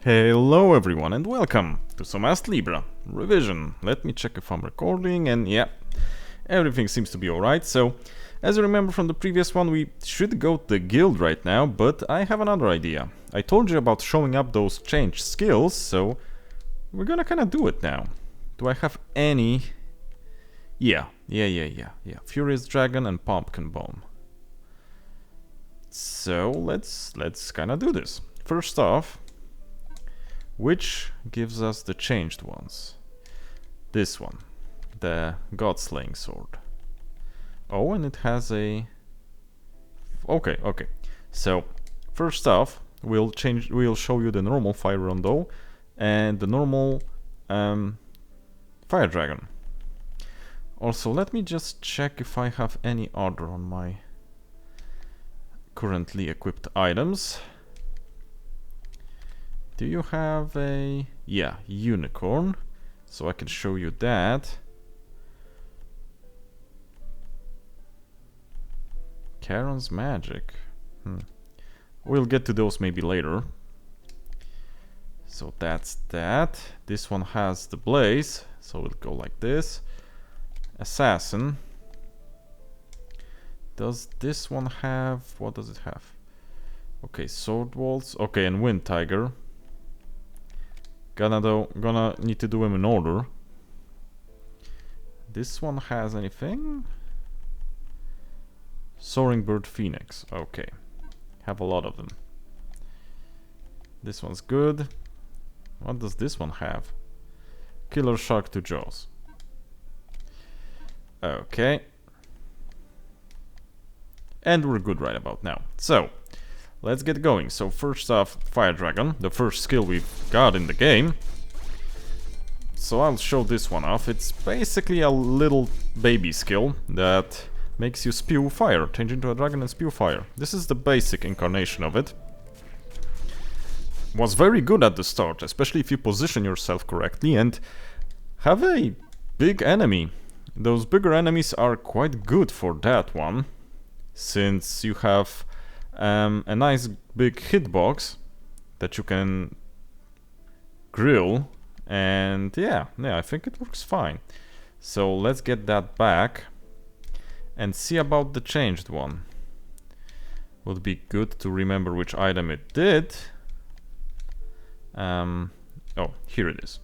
Hello everyone and welcome to some Astlibra Revision. Let me check if I'm recording, and yeah, everything seems to be alright. So, as you remember from the previous one, we should go to the guild right now, but I have another idea. I told you about showing up those changed skills, so we're gonna kinda do it now. Do I have any? Yeah. Furious Dragon and Pumpkin Bomb. So, let's kinda do this. First off, which gives us the changed ones? This one, the God-slaying sword. Oh, and it has a... Okay. So, first off, we'll show you the normal Fire Rondo and the normal Fire Dragon. Also, let me just check if I have any order on my currently equipped items. Do you have a... Yeah, unicorn. So I can show you that. Charon's magic. We'll get to those maybe later. So that's that. This one has the blaze, so it'll go like this. Assassin. Does this one have... What does it have? Okay, sword waltz. Okay, and wind tiger. Gonna need to do them in order. This one has anything? Soaring bird phoenix. Okay, have a lot of them. This one's good. What does this one have? Killer shark to jaws. Okay, and we're good right about now. So let's get going. So first off, Fire Dragon, the first skill we've got in the game. So I'll show this one off. It's basically a little baby skill that makes you spew fire, change into a dragon and spew fire. This is the basic incarnation of it. Was very good at the start, especially if you position yourself correctly and have a big enemy. Those bigger enemies are quite good for that one, since you have a nice big hitbox that you can grill, and yeah, I think it works fine. So let's get that back and see about the changed one. Would be good to remember which item it did. Oh, here it is.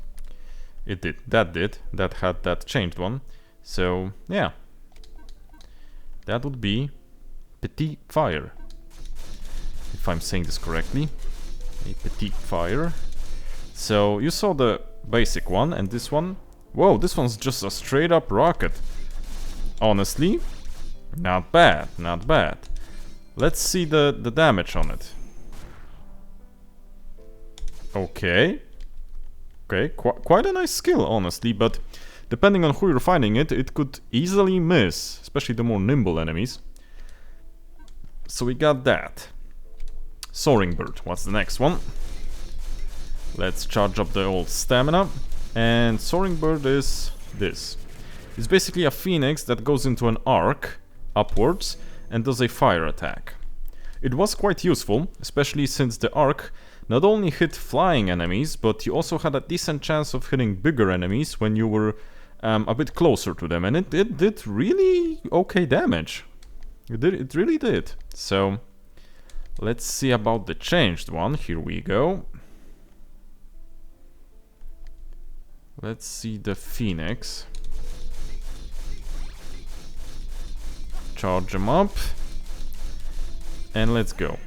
It did. That had that changed one. So yeah, that would be Petit Fire, if I'm saying this correctly. A Petite Fire. So you saw the basic one, and this one... Whoa, this one's just a straight up rocket. Honestly, not bad. Let's see the damage on it. Okay, quite a nice skill, honestly, but depending on who you're fighting it could easily miss, especially the more nimble enemies. So we got that. Soaring bird, what's the next one? Let's charge up the old stamina. And soaring bird is this. It's basically a phoenix that goes into an arc upwards and does a fire attack. It was quite useful, especially since the arc not only hit flying enemies, but you also had a decent chance of hitting bigger enemies when you were a bit closer to them, and it did really okay damage. It really did. So let's see about the changed one. Here we go. Let's see the phoenix. Charge them up. And let's go.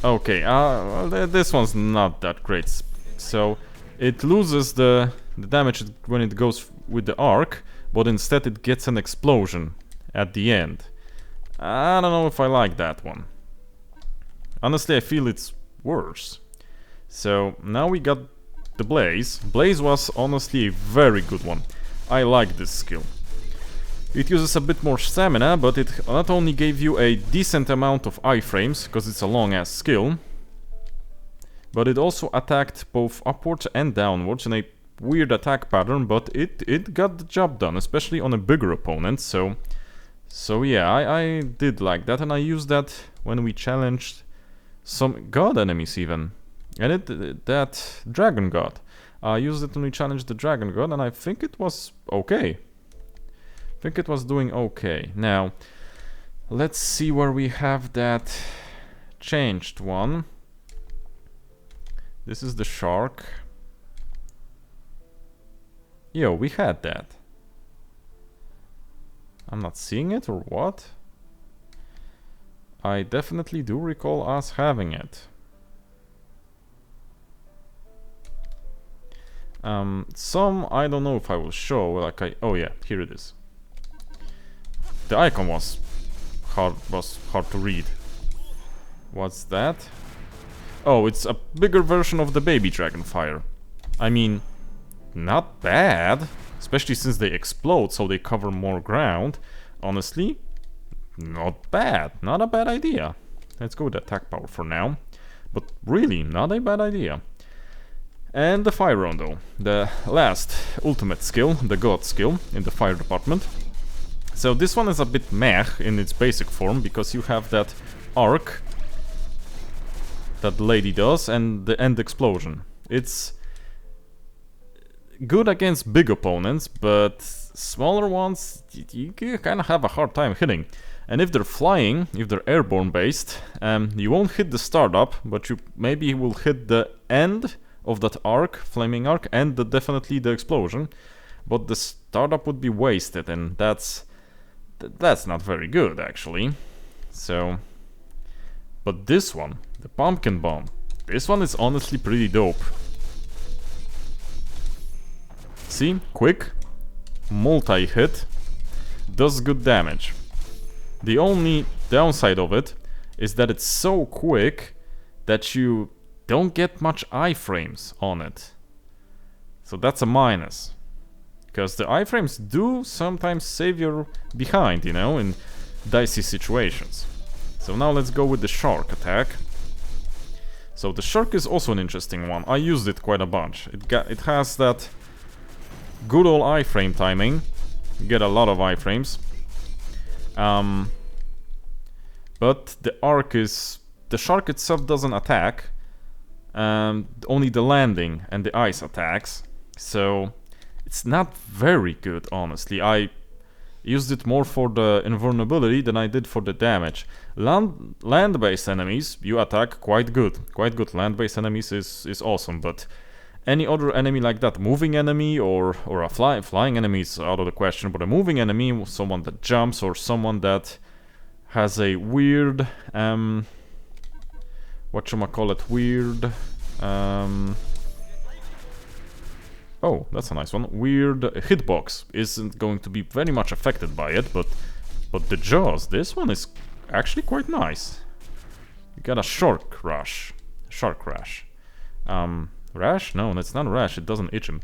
Okay, well, this one's not that great. So it loses the damage when it goes with the arc, but instead it gets an explosion at the end. I don't know if I like that one. Honestly, I feel it's worse. So now we got the blaze. Blaze was honestly a very good one. I like this skill. It uses a bit more stamina, but it not only gave you a decent amount of iframes, because it's a long ass skill, but it also attacked both upwards and downwards in a weird attack pattern, but it got the job done, especially on a bigger opponent. So yeah, I did like that, and I used that when we challenged some god enemies even. And that dragon god. I used it when we challenged the dragon god, and I think it was okay. I think it was doing okay. Now, let's see where we have that changed one. This is the shark. Yo, we had that. I'm not seeing it, or what? I definitely do recall us having it. Some I don't know if I will show. Like oh yeah, here it is. The icon was hard to read. What's that? Oh, it's a bigger version of the baby dragonfire. I mean, not bad, especially since they explode, so they cover more ground. Honestly, not bad. Not a bad idea. Let's go with attack power for now. But really, not a bad idea. And the fire rondo, the last ultimate skill, the god skill in the fire department. So this one is a bit meh in its basic form, because you have that arc that the lady does and the end explosion. It's good against big opponents, but smaller ones you kind of have a hard time hitting. And if they're flying, if they're airborne based, you won't hit the startup, but you maybe will hit the end of that arc, flaming arc, and definitely the explosion. But the startup would be wasted, and that's not very good actually. So, but this one, the pumpkin bomb, this one is honestly pretty dope. See, quick, multi-hit, does good damage. The only downside of it is that it's so quick that you don't get much iframes on it. So that's a minus. Because the iframes do sometimes save your behind, you know, in dicey situations. So now let's go with the shark attack. So the shark is also an interesting one. I used it quite a bunch. It has that good old iframe timing. You get a lot of iframes. But the arc is... the shark itself doesn't attack. Only the landing and the ice attacks. So it's not very good, honestly. I used it more for the invulnerability than I did for the damage. Land-based enemies, you attack quite good. Quite good. Land-based enemies is awesome, but any other enemy like that, moving enemy or a flying enemy is out of the question, but a moving enemy, someone that jumps or someone that has a weird, whatchamacallit, weird, oh, that's a nice one. Weird hitbox isn't going to be very much affected by it, but the jaws, this one is actually quite nice. You got a shark rash. Rash? No, that's not a rash, it doesn't itch him.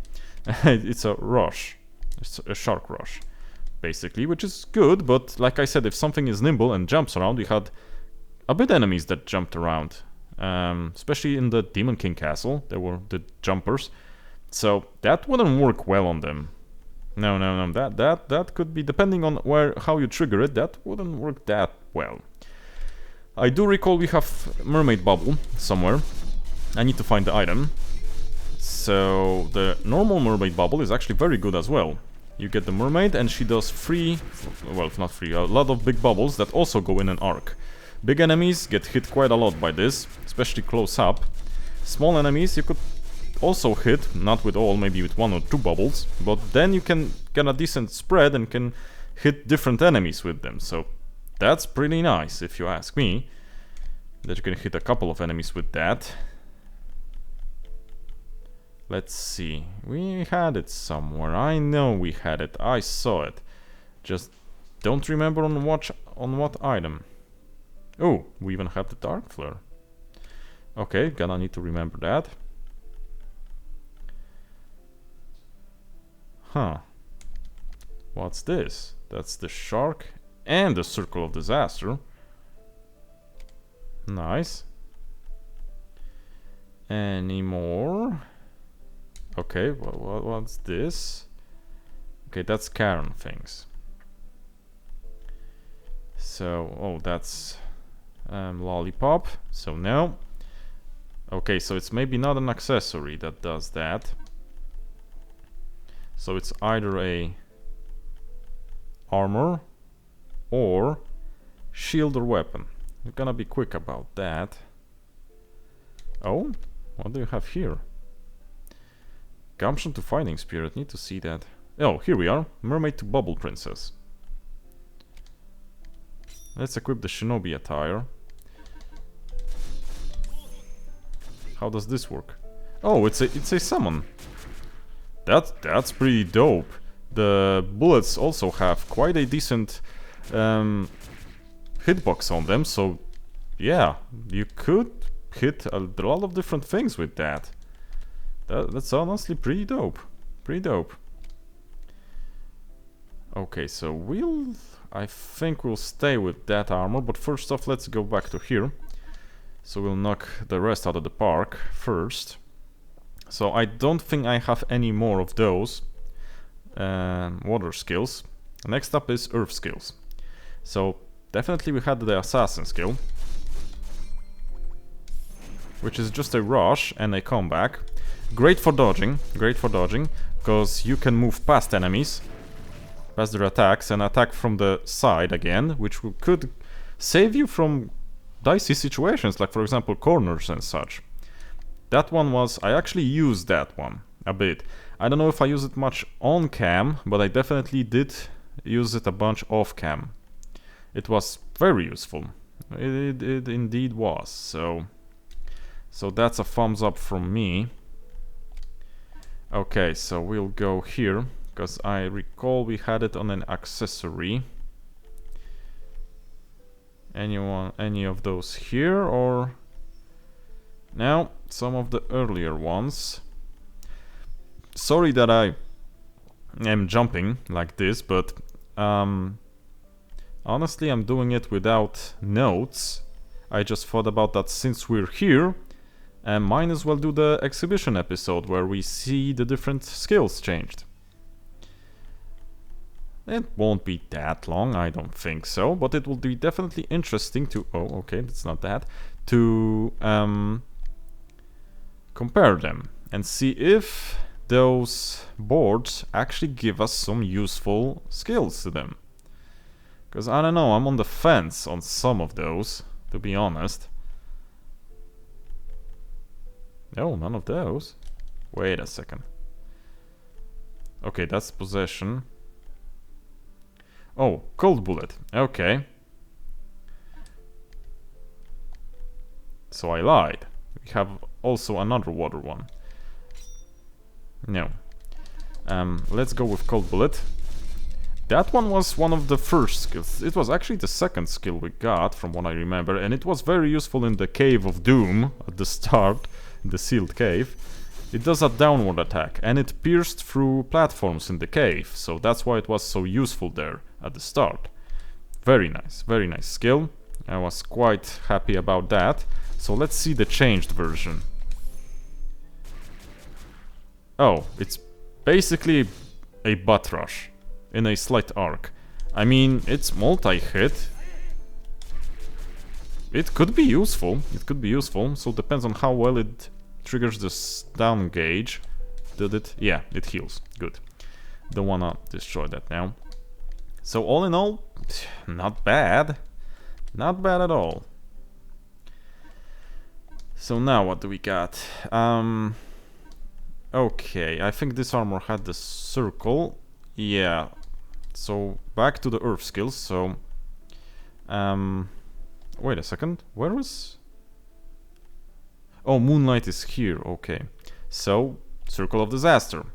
It's a rush. It's a shark rush, basically, which is good, but like I said, if something is nimble and jumps around, we had a bit enemies that jumped around. Especially in the Demon King Castle, there were the jumpers. So that wouldn't work well on them. No, that could be, depending on how you trigger it, that wouldn't work that well. I do recall we have Mermaid Bubble somewhere. I need to find the item. So the normal Mermaid Bubble is actually very good as well. You get the mermaid and she does not free, a lot of big bubbles that also go in an arc. Big enemies get hit quite a lot by this, especially close up. Small enemies you could also hit, not with all, maybe with 1 or 2 bubbles, but then you can get a decent spread and can hit different enemies with them. So that's pretty nice, if you ask me, that you can hit a couple of enemies with that. Let's see, we had it somewhere. I know we had it, I saw it. Just don't remember on what item. Oh, we even have the Dark Flare. Okay, gonna need to remember that. Huh. What's this? That's the shark and the Circle of Disaster. Nice. Any more? Okay, what's this? Okay, that's Karen things. So, oh, that's Lollipop. So now, Okay, so it's maybe not an accessory that does that. So it's either a armor or shield or weapon. We're gonna be quick about that. Oh, what do you have here? Gumption to fighting spirit, need to see that. Oh, here we are. Mermaid to bubble princess. Let's equip the shinobi attire. How does this work? Oh, it's a summon. That's pretty dope. The bullets also have quite a decent hitbox on them, so yeah, you could hit a lot of different things with that. That's honestly pretty dope. Pretty dope. Okay, so I think we'll stay with that armor, but first off, let's go back to here. So we'll knock the rest out of the park first. So I don't think I have any more of those water skills. Next up is earth skills. So definitely we had the assassin skill, which is just a rush and a comeback. Great for dodging, because you can move past enemies, past their attacks, and attack from the side again, which could save you from dicey situations, like for example corners and such. That one was, I actually used that one a bit. I don't know if I use it much on cam, but I definitely did use it a bunch off cam. It was very useful. It indeed was. So that's a thumbs up from me. Okay, so we'll go here, because I recall we had it on an accessory. Any of those here, or now some of the earlier ones. Sorry that I am jumping like this, but honestly I'm doing it without notes. I just thought about that since we're here, and might as well do the exhibition episode where we see the different skills changed. It won't be that long, I don't think so, but it will be definitely interesting to... Oh, okay, that's not that. To compare them and see if those boards actually give us some useful skills to them. Because I don't know, I'm on the fence on some of those, to be honest. No, none of those. Wait a second. Okay, that's possession. Oh, cold bullet. Okay. So I lied. We have also another water one. No. Let's go with cold bullet. That one was one of the first skills. It was actually the second skill we got, from what I remember, and it was very useful in the Cave of Doom at the start, the sealed cave. It does a downward attack, and it pierced through platforms in the cave, so that's why it was so useful there at the start. Very nice skill. I was quite happy about that. So let's see the changed version. Oh, it's basically a butt rush in a slight arc. I mean, it's multi-hit. It could be useful, so it depends on how well it triggers the down gauge. Did it? Yeah, it heals. Good. Don't wanna destroy that now. So all in all, not bad. Not bad at all. So now what do we got? Okay, I think this armor had the circle. Yeah. So back to the earth skills. So wait a second. Where is... Oh, moonlight is here. Okay. So circle of disaster.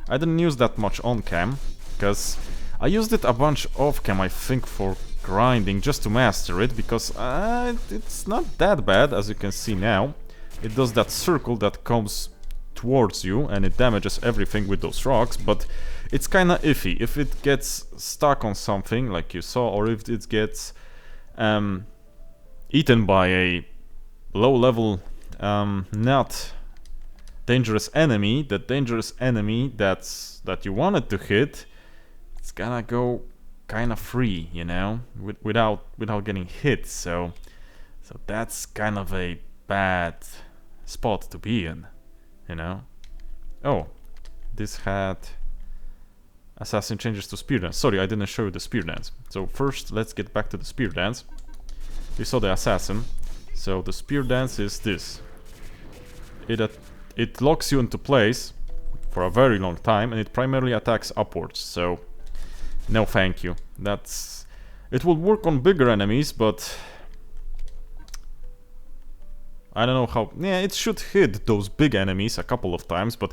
I didn't use that much on cam, because I used it a bunch off cam, I think, for grinding, just to master it, because it's not that bad, as you can see now. It does that circle that comes towards you, and it damages everything with those rocks, but it's kinda iffy. If it gets stuck on something, like you saw, or if it gets eaten by a low-level, not dangerous enemy, the dangerous enemy that you wanted to hit, it's gonna go kind of free, you know, without getting hit. So that's kind of a bad spot to be in, you know? Oh, this had assassin changes to spear dance. Sorry, I didn't show you the spear dance. So first, let's get back to the spear dance. We saw the assassin. So the spear dance is this. It locks you into place for a very long time, and it primarily attacks upwards. So no, thank you. It will work on bigger enemies, but I don't know how. Yeah, it should hit those big enemies a couple of times, but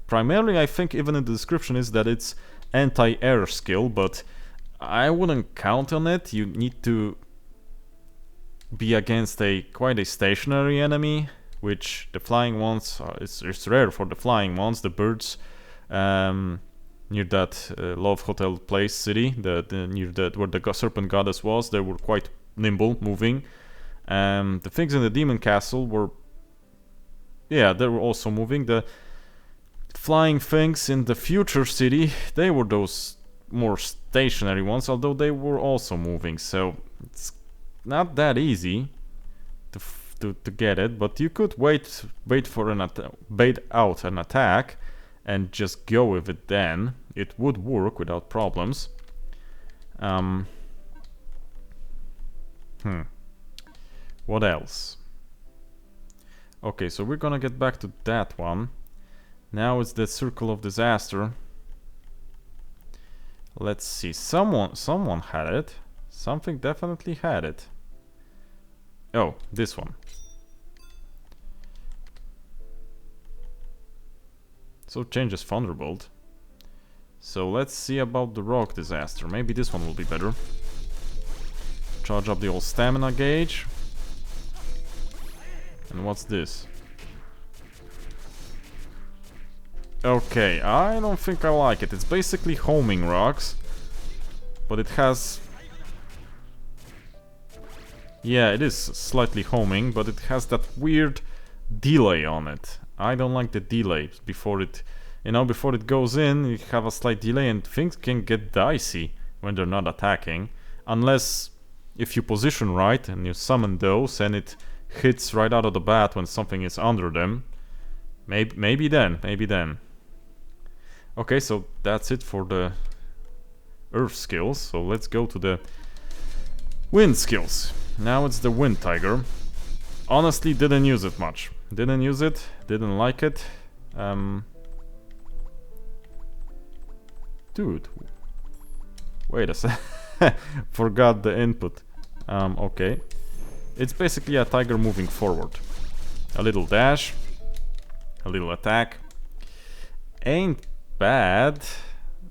primarily I think even in the description is that it's anti-air skill, but I wouldn't count on it. You need to be against quite a stationary enemy, which the flying ones it's rare for the flying ones. The birds near that Love Hotel place city, near that where the serpent goddess was, they were quite nimble, moving. The things in the demon castle were, yeah, they were also moving. The flying things in the future city, they were those more stationary ones, although they were also moving. So it's not that easy to get it, but you could wait for bait out an attack and just go with it. Then it would work without problems. What else? Okay, so we're gonna get back to that one. Now it's the circle of disaster. Let's see. Someone had it. Something definitely had it. Oh, this one. So changes Thunderbolt. So let's see about the rock disaster. Maybe this one will be better. Charge up the old stamina gauge. And what's this? Okay, I don't think I like it. It's basically homing rocks, but it has... Yeah, it is slightly homing, but it has that weird delay on it. I don't like the delay. Before it, before it goes in, you have a slight delay and things can get dicey when they're not attacking. Unless, if you position right and you summon those and it hits right out of the bat when something is under them. Maybe then. Okay, so that's it for the earth skills. So let's go to the wind skills. Now it's the wind tiger. Honestly, didn't use it much. Didn't like it. Dude. Wait a sec. Forgot the input. Okay. It's basically a tiger moving forward. A little dash. A little attack. Ain't bad.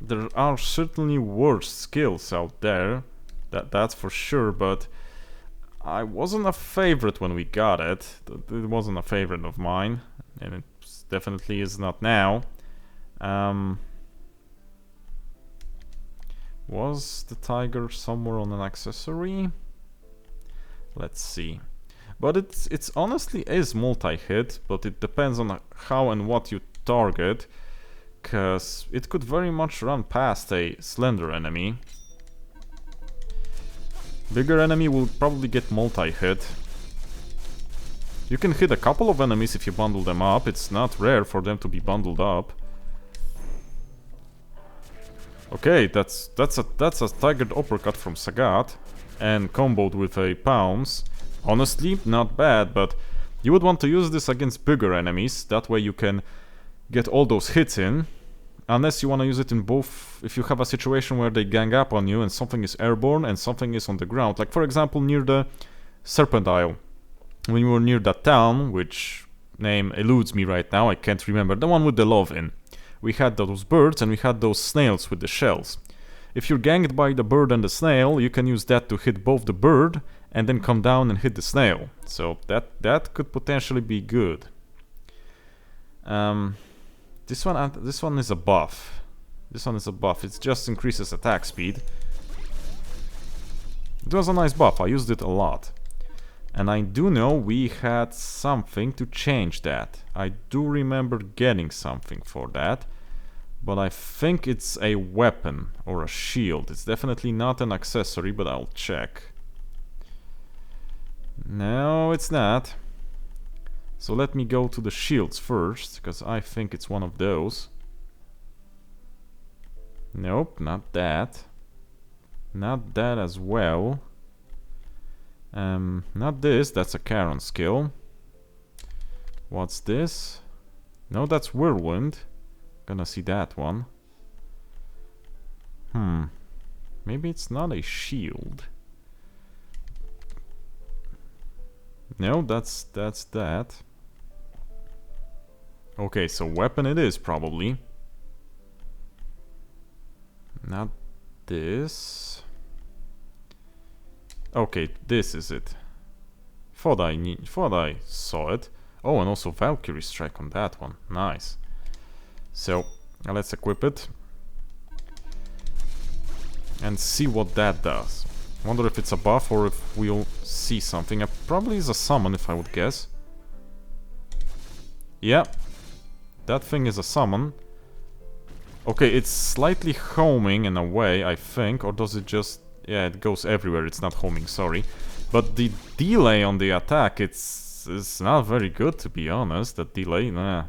There are certainly worse skills out there. That's for sure, but I wasn't a favorite when we got it. It wasn't a favorite of mine, and it definitely is not now. Was the tiger somewhere on an accessory? Let's see. But it's honestly is multi-hit, but it depends on how and what you target, because it could very much run past a slender enemy. Bigger enemy will probably get multi-hit. You can hit a couple of enemies if you bundle them up. It's not rare for them to be bundled up. Okay, that's a tiger uppercut from Sagat and comboed with a pounce. Honestly, not bad, but you would want to use this against bigger enemies. That way you can get all those hits in. Unless you want to use it in both, if you have a situation where they gang up on you and something is airborne and something is on the ground. Like, for example, near the Serpent Isle. When you were near that town, which name eludes me right now, I can't remember, the one with the love in. We had those birds and we had those snails with the shells. If you're ganged by the bird and the snail, you can use that to hit both the bird and then come down and hit the snail. So that could potentially be good. This one is a buff. It just increases attack speed. It was a nice buff. I used it a lot. And I do know we had something to change that. I do remember getting something for that. But I think it's a weapon or a shield. It's definitely not an accessory, but I'll check. No, it's not. So let me go to the shields first, because I think it's one of those. Nope, not that. Not that as well. Not this, that's a Charon skill. What's this? No, that's Whirlwind. Gonna see that one. Maybe it's not a shield. No, that's that. Okay, so weapon it is probably. Not this. Okay, this is it. Thought I saw it. Oh, and also Valkyrie strike on that one. Nice. So let's equip it and see what that does. Wonder if it's a buff or if we'll see something. It probably is a summon, if I would guess. Yeah, that thing is a summon. Okay, it's slightly homing in a way, I think, or does it just... Yeah, it goes everywhere, it's not homing, sorry. But the delay on the attack, it's not very good, to be honest, that delay. Nah.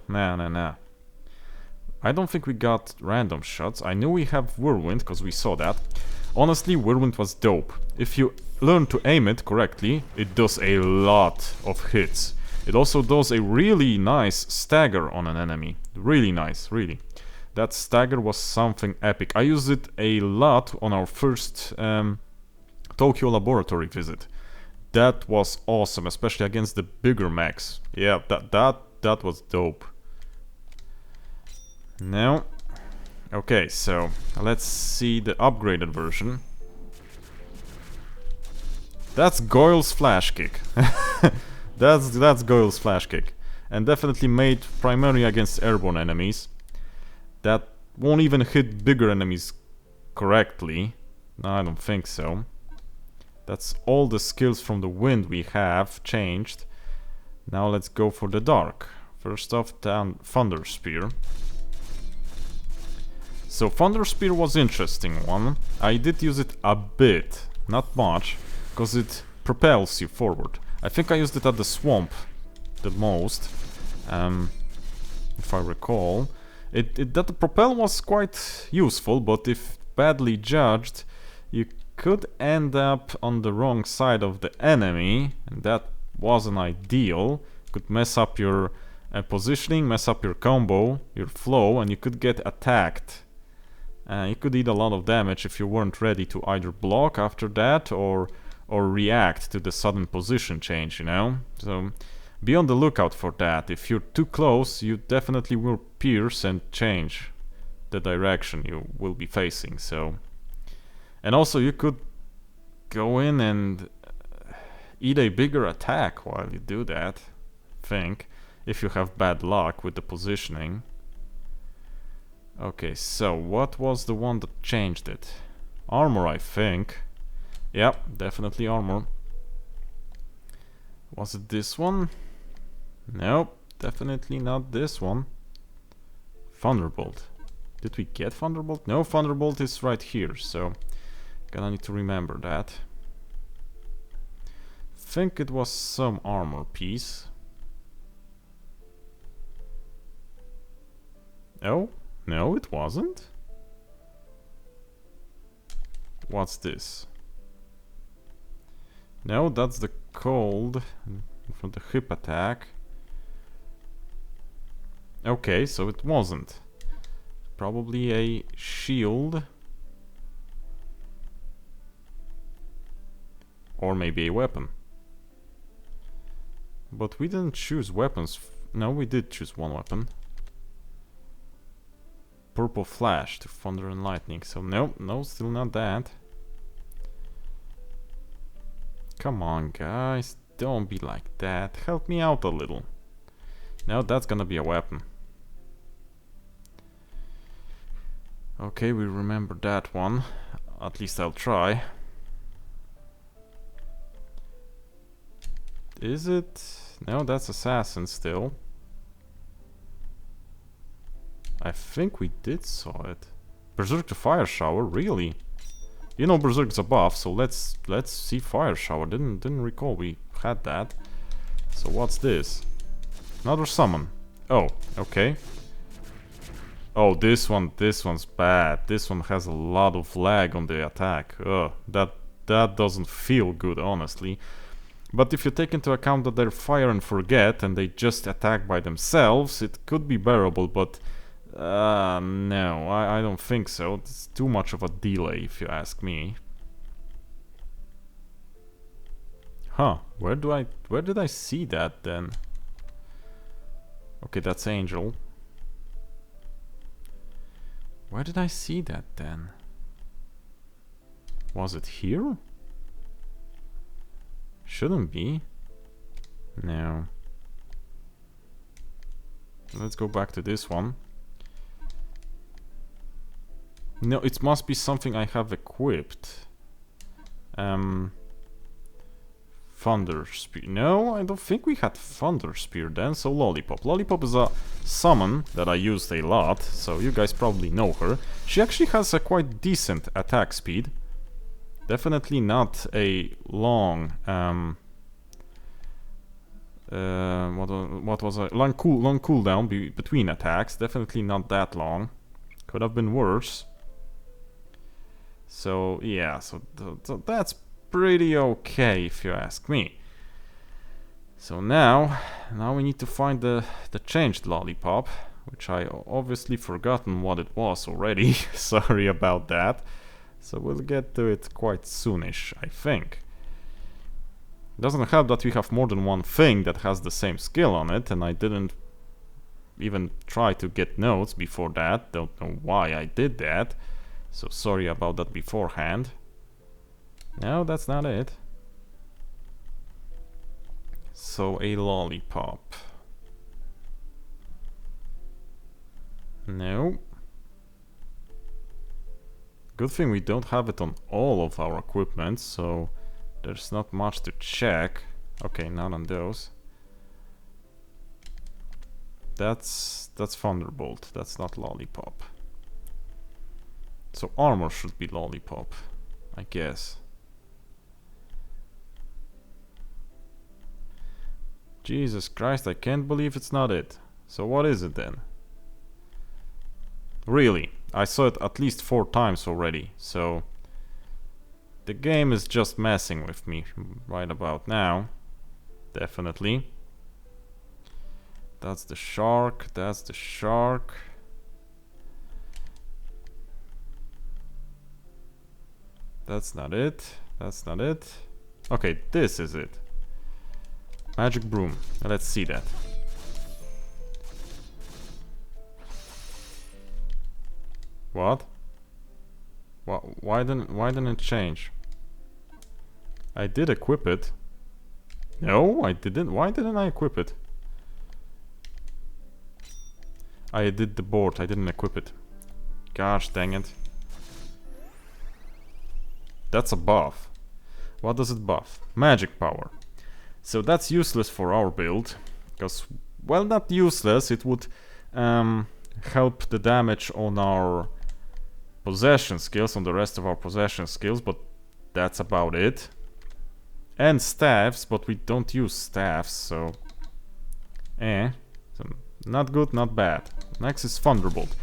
I don't think we got random shots. I knew we have Whirlwind, because we saw that. Honestly, Whirlwind was dope. If you learn to aim it correctly, it does a lot of hits. It also does a really nice stagger on an enemy. Really nice, really. That stagger was something epic. I used it a lot on our first Tokyo laboratory visit. That was awesome, especially against the bigger mechs. Yeah, that was dope. Now, okay, so let's see the upgraded version. That's Goyle's flash kick. That's Goyle's flash kick, and definitely made primarily against airborne enemies. That won't even hit bigger enemies correctly. No, I don't think so. That's all the skills from the wind we have changed. Now let's go for the dark. First off, down Thunder Spear. So Thunder Spear was interesting one. I did use it a bit, not much, because it propels you forward. I think I used it at the swamp the most, if I recall. That the propel was quite useful, but if badly judged, you could end up on the wrong side of the enemy, and that wasn't ideal. Could mess up your positioning, mess up your combo, your flow, and you could get attacked. You could eat a lot of damage if you weren't ready to either block after that or react to the sudden position change, you know? So be on the lookout for that. If you're too close, you definitely will pierce and change the direction you will be facing. So, and also you could go in and eat a bigger attack while you do that, I think, if you have bad luck with the positioning. Okay, so what was the one that changed it? Armor, I think. Yep, definitely armor. Was it this one? Nope, definitely not this one. Thunderbolt. Did we get Thunderbolt? No, Thunderbolt is right here, so gonna need to remember that. Think it was some armor piece. Oh, no, it wasn't. What's this? No, that's the cold from the hip attack. Okay, so it wasn't. Probably a shield. Or maybe a weapon. But we didn't choose weapons. No, we did choose one weapon. Purple flash to thunder and lightning. So no, still not that. Come on, guys. Don't be like that. Help me out a little. Now that's gonna be a weapon. Okay, we remember that one. At least I'll try. Is it? No, that's assassin still. I think we did saw it. Berserk to Fire Shower, really? You know Berserk's a buff, so let's see Fire Shower. Didn't recall we had that. So what's this? Another summon. Oh, okay. Oh, this one's bad. This one has a lot of lag on the attack. Ugh, that doesn't feel good, honestly. But if you take into account that they're fire and forget and they just attack by themselves, it could be bearable, but no, I don't think so. It's too much of a delay, if you ask me. Huh, where did I see that then? Okay, that's Angel. Where did I see that then? Was it here? Shouldn't be. No. Let's go back to this one. No, it must be something I have equipped. Thunder Spear. No, I don't think we had Thunder Spear then, so Lollipop. Lollipop is a summon that I used a lot, so you guys probably know her. She actually has a quite decent attack speed. Definitely not a long, what was a long cooldown between attacks. Definitely not that long. Could have been worse. So yeah, so that's pretty okay if you ask me. So now we need to find the changed Lollipop, which I obviously forgotten what it was already. Sorry about that. So we'll get to it quite soonish, I think. Doesn't help that we have more than one thing that has the same skill on it, and I didn't even try to get notes before that. Don't know why I did that. So sorry about that beforehand. No, that's not it. So a Lollipop. No. Good thing we don't have it on all of our equipment, so there's not much to check. Okay, not on those. That's Thunderbolt. That's not Lollipop. So armor should be Lollipop, I guess. Jesus Christ, I can't believe it's not it. So what is it then? Really, I saw it at least 4 times already, so the game is just messing with me right about now. Definitely. That's the shark, that's the shark. That's not it, that's not it. Okay, this is it. Magic broom. Let's see that. What? Why didn't it change? I did equip it. No, I didn't. Why didn't I equip it? I did the board. I didn't equip it. Gosh dang it. That's a buff. What does it buff? Magic power. So that's useless for our build, because, well, not useless, it would help the damage on our possession skills, on the rest of our possession skills, but that's about it. And staffs, but we don't use staffs, so... So not good, not bad. Next is Thunderbolt.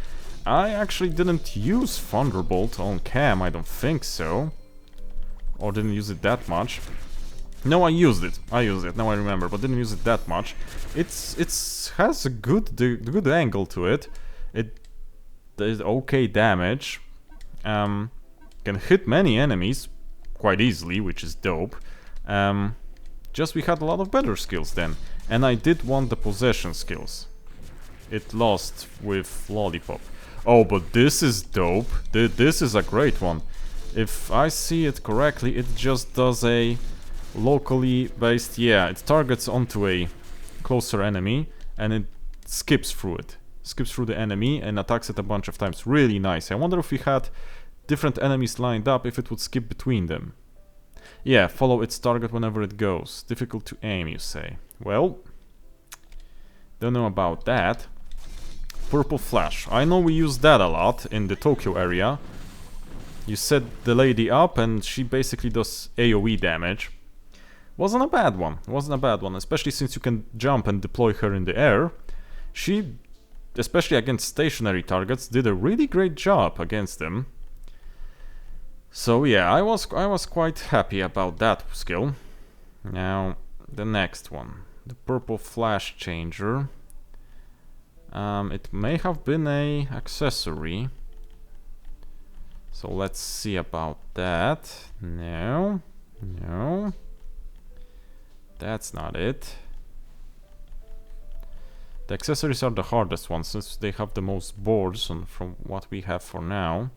I actually didn't use Thunderbolt on cam, I don't think so. Or didn't use it that much. No, I used it, now I remember, but didn't use it that much. It's has a good angle to it. It does okay damage. Can hit many enemies quite easily, which is dope. Just we had a lot of better skills then. And I did want the possession skills. It lost with Lollipop. Oh, but this is dope. This is a great one. If I see it correctly, it just does a locally based, yeah, it targets onto a closer enemy and it skips through it. Skips through the enemy and attacks it a bunch of times. Really nice. I wonder if we had different enemies lined up, if it would skip between them. Yeah, follow its target whenever it goes. Difficult to aim, you say. Well, don't know about that. Purple Flash. I know we use that a lot in the Tokyo area. You set the lady up and she basically does AoE damage. Wasn't a bad one. Wasn't a bad one, especially since you can jump and deploy her in the air. She, especially against stationary targets, did a really great job against them. So yeah, I was quite happy about that skill. Now the next one, the purple flash changer. It may have been a accessory. So let's see about that. No, no, that's not it. The accessories are the hardest ones since they have the most boards from what we have for now.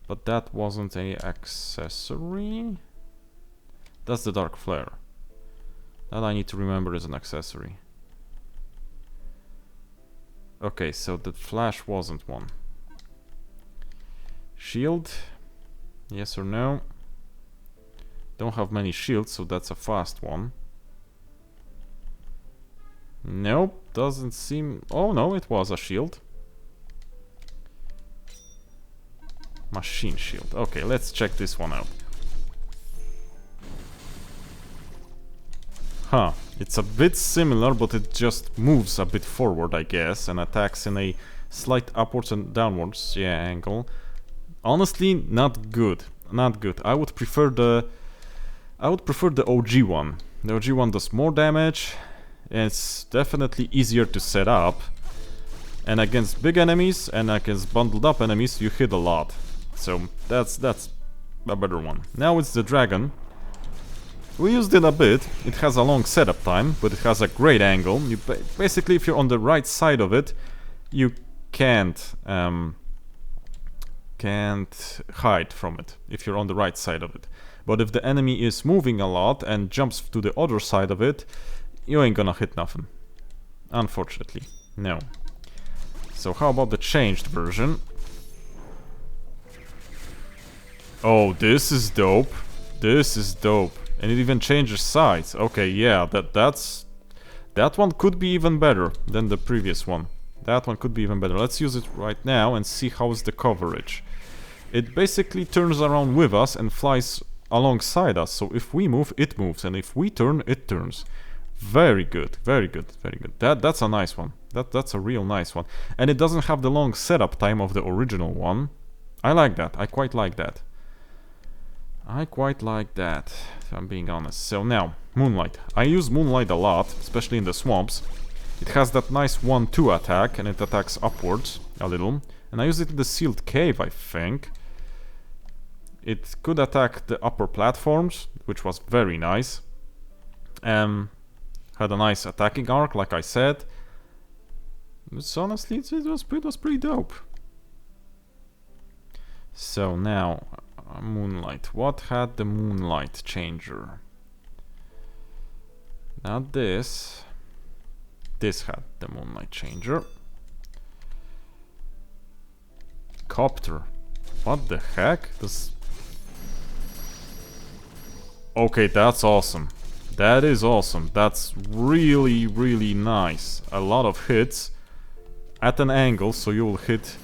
But that wasn't a accessory. That's the dark flare. That I need to remember is an accessory. Okay, so the flash wasn't one. Shield, yes or no? Don't have many shields, so that's a fast one. Nope, doesn't seem... Oh no, it was a shield. Machine shield. Okay, let's check this one out. Huh, it's a bit similar, but it just moves a bit forward, I guess, and attacks in a slight upwards and downwards, yeah, angle. Honestly, not good. Not good. I would prefer the OG one. The OG one does more damage. It's definitely easier to set up. And against big enemies and against bundled up enemies, you hit a lot. So that's a better one. Now it's the dragon. We used it a bit. It has a long setup time, but it has a great angle. You basically, if you're on the right side of it, you can't hide from it if you're on the right side of it. But if the enemy is moving a lot and jumps to the other side of it, you ain't gonna hit nothing. Unfortunately, no. So how about the changed version? Oh, this is dope. This is dope. And it even changes sides. Okay, yeah, that one could be even better than the previous one. That one could be even better. Let's use it right now and see how's the coverage. It basically turns around with us and flies alongside us. So if we move, it moves, and if we turn, it turns. Very good, very good, very good. That's a nice one. That's a real nice one. And it doesn't have the long setup time of the original one. I like that. I quite like that. I quite like that, if I'm being honest. So now, Moonlight. I use Moonlight a lot, especially in the swamps. It has that nice 1-2 attack, and it attacks upwards a little. And I use it in the sealed cave, I think. It could attack the upper platforms, which was very nice. Had a nice attacking arc, like I said. It's honestly, it was pretty dope. So now, Moonlight. What had the Moonlight changer? Not this. This had the Moonlight changer. Copter. What the heck? This... Okay, that's awesome. That is awesome. That's really, really nice. A lot of hits at an angle, so you will hit...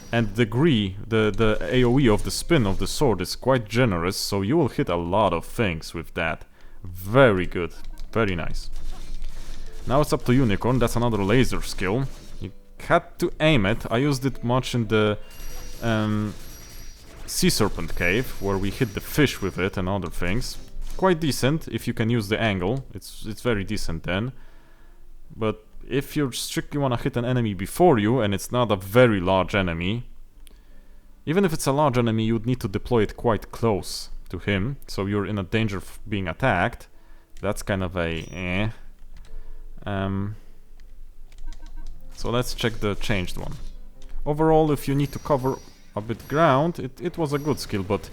And the degree, the AoE of the spin of the sword is quite generous, so you will hit a lot of things with that. Very good. Very nice. Now it's up to Unicorn. That's another laser skill. You had to aim it. I used it much in the Sea Serpent Cave, where we hit the fish with it and other things. Quite decent if you can use the angle. It's very decent then. But if you strictly want to hit an enemy before you, and it's not a very large enemy, even if it's a large enemy, you'd need to deploy it quite close to him, so you're in a danger of being attacked. That's kind of a so let's check the changed one. Overall, if you need to cover a bit ground, it was a good skill, but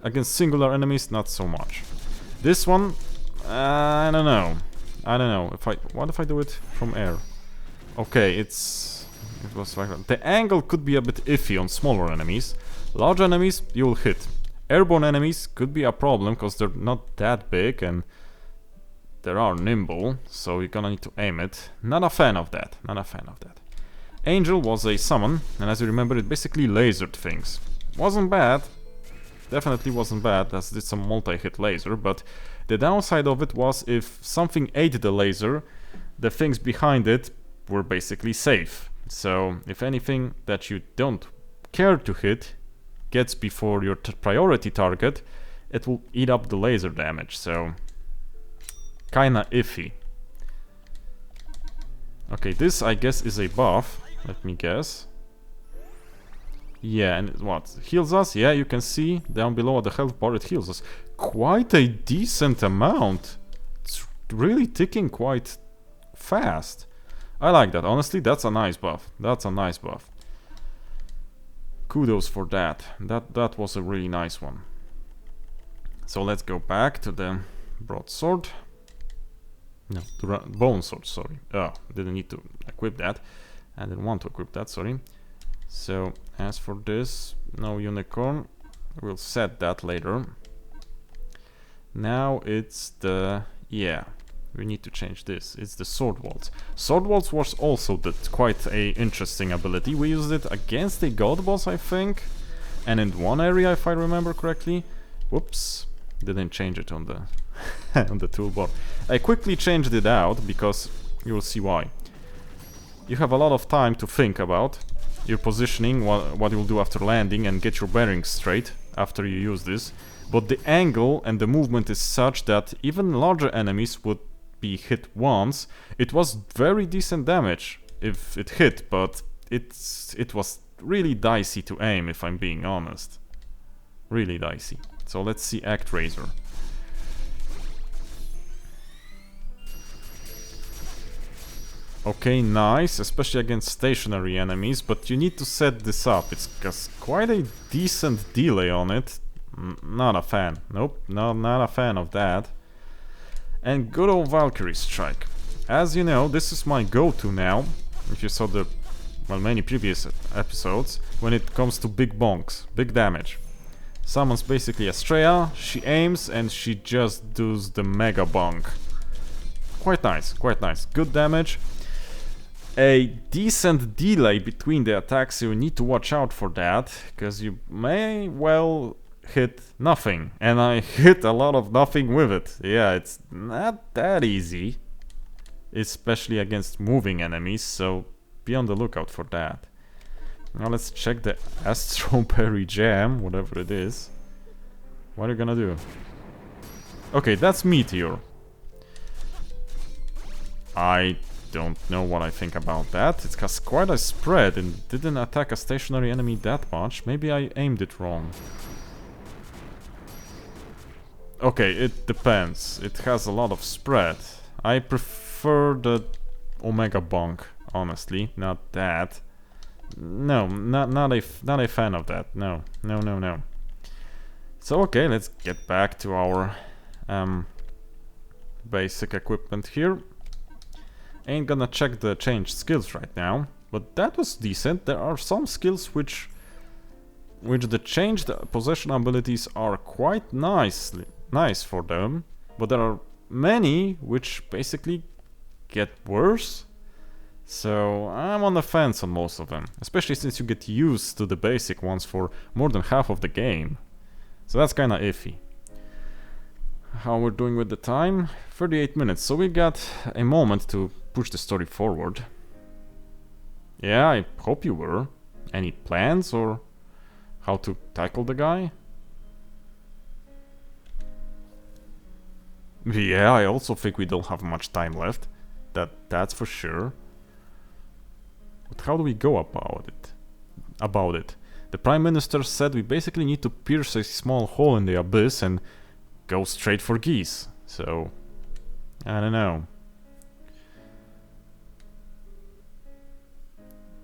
against singular enemies, not so much. This one, I don't know. I don't know. What if I do it from air? Okay, it was like that. The angle could be a bit iffy on smaller enemies. Large enemies, you'll hit. Airborne enemies could be a problem because they're not that big and they are nimble, so you're gonna need to aim it. Not a fan of that. Not a fan of that. Angel was a summon, and as you remember, it basically lasered things. Wasn't bad. definitely wasn't bad, as it's a multi-hit laser, but the downside of it was if something ate the laser, the things behind it were basically safe. So if anything that you don't care to hit gets before your priority target, it will eat up the laser damage, so kinda iffy. Okay, this I guess is a buff, let me guess. Yeah, and what? Heals us? Yeah, you can see down below at the health bar it heals us. Quite a decent amount. It's really ticking quite fast. I like that, honestly, that's a nice buff. That's a nice buff. Kudos for that. That was a really nice one. So let's go back to the broadsword. No, the bone sword, sorry. Oh, didn't need to equip that. I didn't want to equip that, sorry. So, as for this, no unicorn. We'll set that later. Now it's the... yeah, we need to change this. It's the sword waltz. Sword waltz was also quite a interesting ability. We used it against a god boss, I think. And in one area, if I remember correctly. Whoops. Didn't change it on the on the toolbar. I quickly changed it out because you'll see why. You have a lot of time to think about your positioning, what you'll do after landing, and get your bearings straight after you use this. But the angle and the movement is such that even larger enemies would be hit once. It was very decent damage if it hit, but it was really dicey to aim, if I'm being honest. Really dicey. So let's see ActRaiser. Okay, nice, especially against stationary enemies, but you need to set this up. It's got quite a decent delay on it. Not a fan. Nope, not a fan of that. And good old Valkyrie Strike. As you know, this is my go-to now. If you saw the, well, many previous episodes, when it comes to big bonks, big damage. Summons basically Astrea, she aims and she just does the mega bonk. Quite nice, quite nice. Good damage. A decent delay between the attacks, so you need to watch out for that, because you may well hit nothing. And I hit a lot of nothing with it. Yeah, it's not that easy. Especially against moving enemies, so be on the lookout for that. Now let's check the Astroberry Jam, whatever it is. What are you gonna do? Okay, that's Meteor. I don't know what I think about that. It has quite a spread and didn't attack a stationary enemy that much. Maybe I aimed it wrong. Okay, it depends. It has a lot of spread. I prefer the Omega Bonk, honestly, not that. No, not a fan of that. No. So okay, let's get back to our basic equipment here. Ain't gonna check the changed skills right now, but that was decent. There are some skills which the changed possession abilities are quite nice for them, but there are many which basically get worse. So I'm on the fence on most of them, especially since you get used to the basic ones for more than half of the game. So that's kinda iffy. How we're doing with the time? 38 minutes, so we got a moment to push the story forward. Yeah, I hope you were. Any plans or how to tackle the guy? Yeah, I also think we don't have much time left. That's for sure. But how do we go about it? The Prime Minister said we basically need to pierce a small hole in the abyss and go straight for geese. So, I don't know.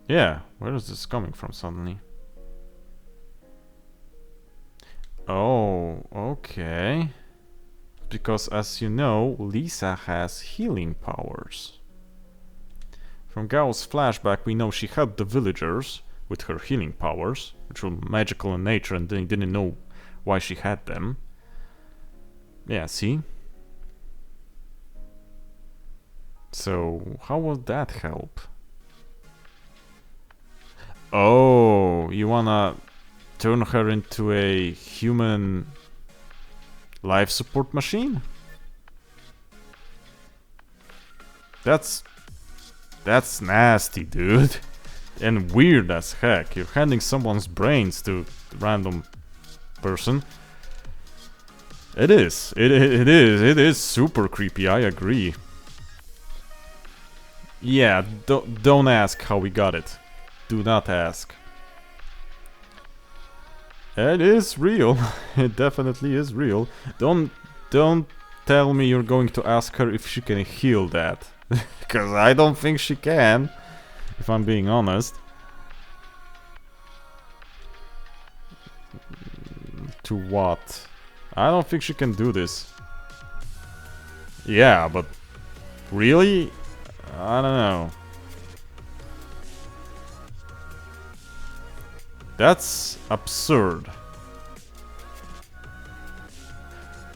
Yeah, where is this coming from suddenly? Oh, okay. Because as you know, Lisa has healing powers. From Gao's flashback, we know she helped the villagers with her healing powers, which were magical in nature and they didn't know why she had them. Yeah, see? So, how would that help? Oh, you wanna turn her into a human life support machine? That's nasty, dude. And weird as heck. You're handing someone's brains to a random person. It is. It is super creepy, I agree. Yeah, don't ask how we got it. Do not ask. It is real. It definitely is real. Don't tell me you're going to ask her if she can heal that. Because I don't think she can, if I'm being honest. To what? I don't think she can do this. Yeah, but really? I don't know. That's absurd.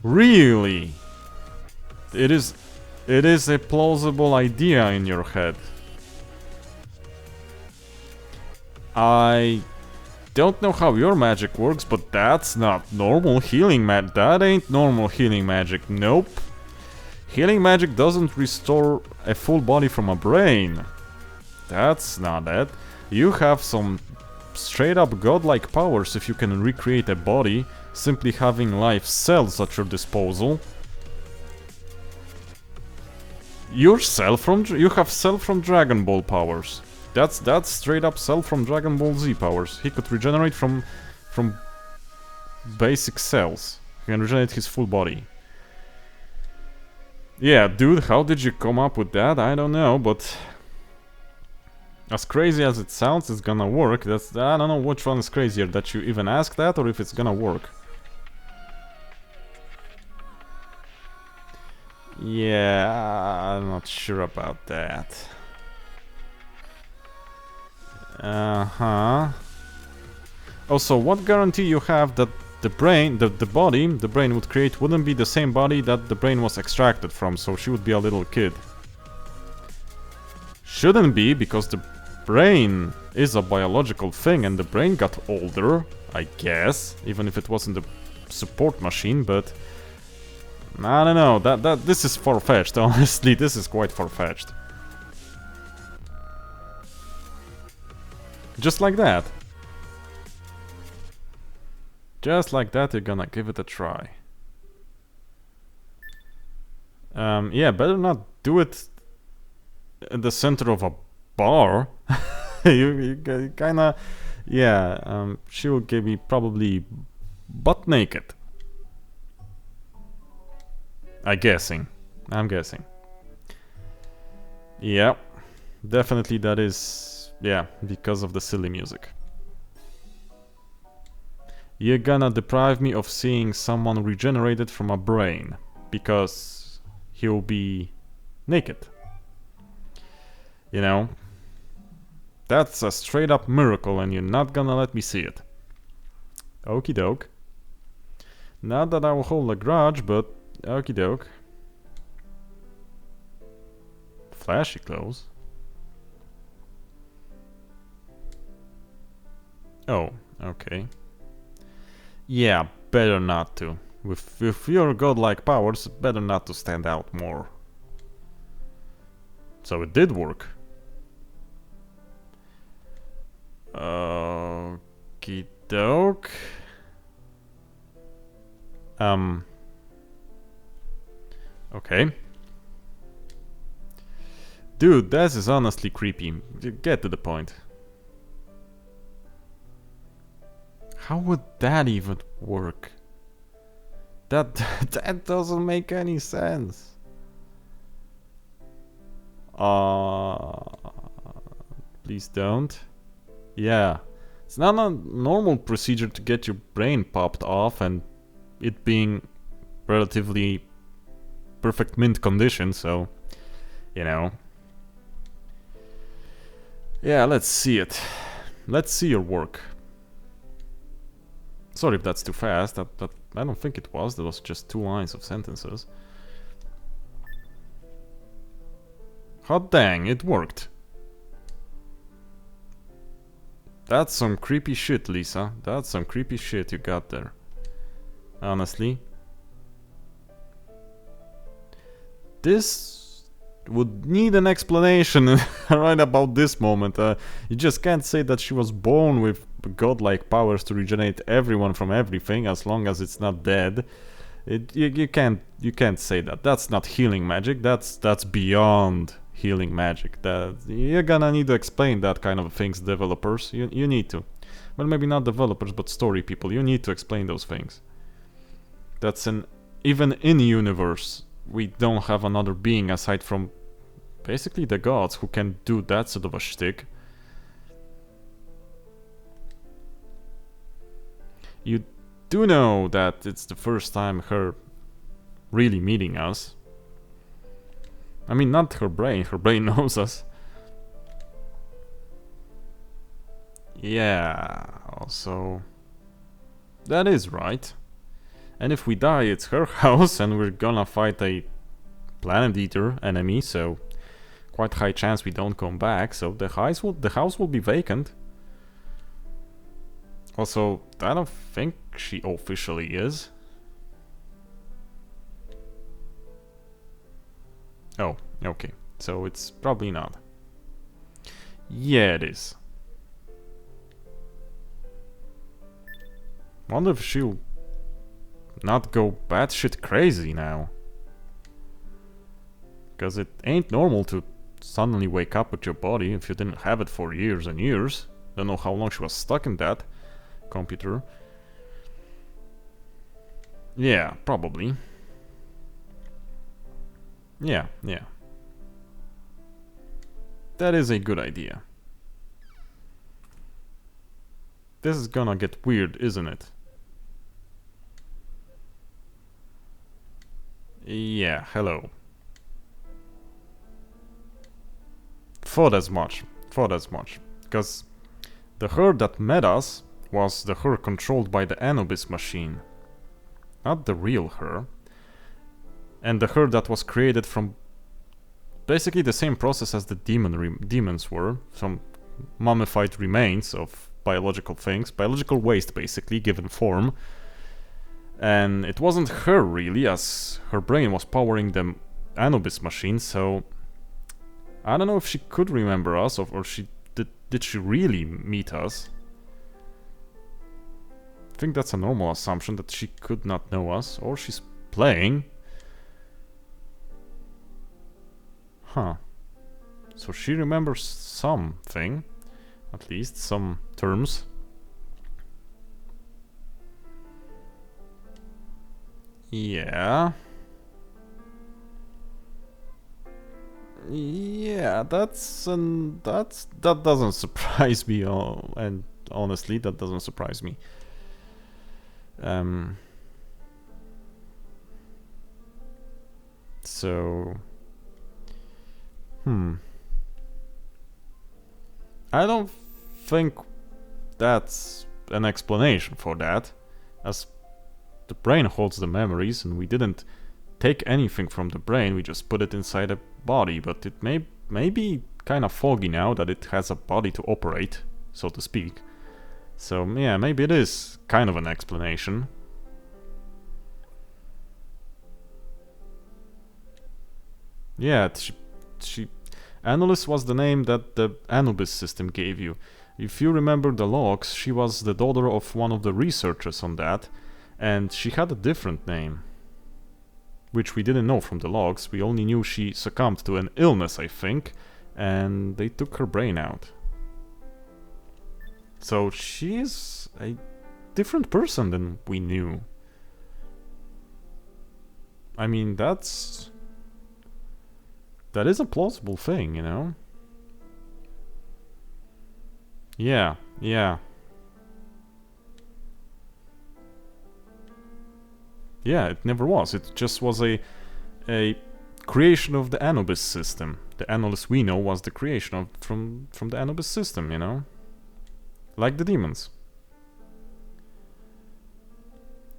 Really? It is a plausible idea in your head. I don't know how your magic works, but that's not normal healing magic. That ain't normal healing magic. Nope. Healing magic doesn't restore a full body from a brain. That's not it. You have some straight up godlike powers if you can recreate a body, simply having life cells at your disposal. You have Cell from Dragon Ball powers. That's straight up Cell from Dragon Ball Z powers. He could regenerate from basic cells. He can regenerate his full body. Yeah, dude, how did you come up with that? I don't know, but as crazy as it sounds, it's gonna work. I don't know which one is crazier, that you even ask that or if it's gonna work. Yeah, I'm not sure about that. Also, what guarantee you have that the brain, the body the brain would create wouldn't be the same body that the brain was extracted from, so she would be a little kid? Shouldn't be, because the brain is a biological thing and the brain got older, I guess, even if it wasn't the support machine, but I don't know, this is far-fetched, honestly, this is quite far-fetched. Just like that. Just like that, you're gonna give it a try. Yeah, better not do it in the center of a bar. you kinda... Yeah, she will give me probably butt naked. I'm guessing. Yeah, definitely that is... Yeah, because of the silly music. You're gonna deprive me of seeing someone regenerated from a brain, because he'll be naked. You know? That's a straight up miracle and you're not gonna let me see it. Okie doke. Not that I will hold a grudge, but okie doke. Flashy clothes. Oh, okay. Yeah, better not to. With your godlike powers, better not to stand out more. So it did work. Okie doke. Okay. Dude, this is honestly creepy. Get to the point. How would that even work? That doesn't make any sense. Please don't. Yeah. It's not a normal procedure to get your brain popped off and it being relatively perfect mint condition, so you know. Yeah, let's see it. Let's see your work. Sorry if that's too fast, that I don't think it was, that was just 2 lines of sentences. Hot dang, it worked. That's some creepy shit, Lisa. That's some creepy shit you got there. Honestly. This would need an explanation right about this moment. You just can't say that she was born with godlike powers to regenerate everyone from everything as long as it's not dead. You can't say that. That's not healing magic. That's beyond healing magic. That you're gonna need to explain that kind of things, developers. You need to. Well, maybe not developers, but story people. You need to explain those things. That's even in universe, we don't have another being aside from basically the gods who can do that sort of a shtick. You do know that it's the first time her really meeting us. I mean, not her brain knows us. Yeah, also... that is right. And if we die, it's her house and we're gonna fight a planet eater enemy, so quite high chance we don't come back, so the house will be vacant. Also, I don't think she officially is. Oh, okay. So it's probably not. Yeah, it is. Wonder if she'll not go batshit crazy now. Because it ain't normal to suddenly wake up with your body if you didn't have it for years and years. Don't know how long she was stuck in that computer. Yeah, probably. Yeah. That is a good idea. This is gonna get weird, isn't it? Yeah, hello. Thought as much. Because the her that met us was the her controlled by the Annulis machine. Not the real her. And the her that was created from basically the same process as the demons were. Some mummified remains of biological things. Biological waste, basically, given form. And it wasn't her, really, as her brain was powering the Anubis machine, so... I don't know if she could remember us, or did she really meet us? I think that's a normal assumption, that she could not know us, or she's playing. Huh. So she remembers something, at least some terms. Yeah. Yeah, that doesn't surprise me, and honestly, that doesn't surprise me. So, I don't think that's an explanation for that, as the brain holds the memories, and we didn't take anything from the brain, we just put it inside a body, but it may be kind of foggy now that it has a body to operate, so to speak. So yeah, maybe it is kind of an explanation. Yeah, Annulis was the name that the Anubis system gave you. If you remember the logs, she was the daughter of one of the researchers on that, and she had a different name, which we didn't know from the logs. We only knew she succumbed to an illness, I think, and they took her brain out. So she's a different person than we knew. I mean, that is a plausible thing, you know? Yeah. Yeah, it never was. It just was a creation of the Anubis system. The Annulis we know was the creation from the Anubis system, you know? Like the demons.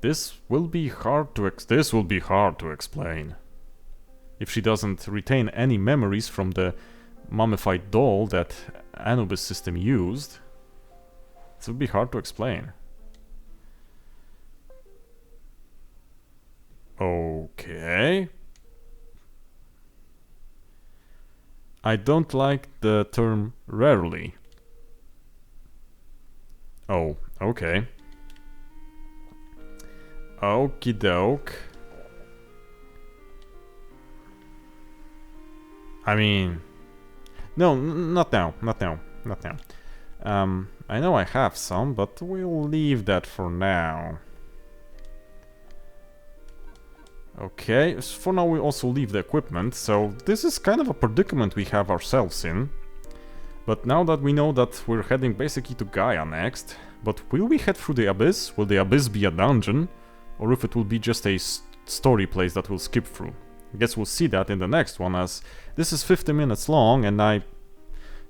This will be hard to explain. If she doesn't retain any memories from the mummified doll that Anubis system used. It would be hard to explain. Okay. I don't like the term rarely. Oh, okay. Okie doke. I mean... No, not now, not now, not now. I know I have some, but we'll leave that for now. Okay, so for now we also leave the equipment, so this is kind of a predicament we have ourselves in. But now that we know that we're heading basically to Gaia next, but will we head through the Abyss? Will the Abyss be a dungeon? Or if it will be just a story place that we'll skip through? I guess we'll see that in the next one, as this is 50 minutes long and I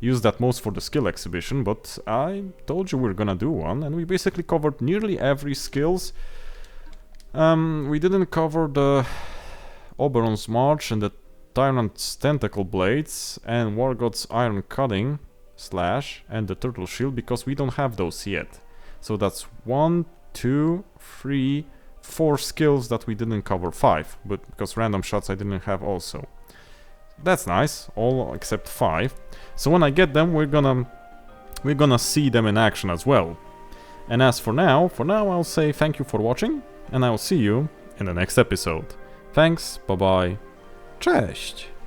used that most for the skill exhibition, but I told you we're gonna do one, and we basically covered nearly every skills. We didn't cover the Oberon's March and the Tyrant's Tentacle Blades and War God's Iron Cutting Slash and the Turtle Shield, because we don't have those yet. So that's 1, 2, 3, 4 skills that we didn't cover. 5, but because random shots I didn't have also. That's nice, all except 5. So when I get them, we're gonna see them in action as well. And as for now I'll say thank you for watching, and I will see you in the next episode. Thanks, bye bye, cześć!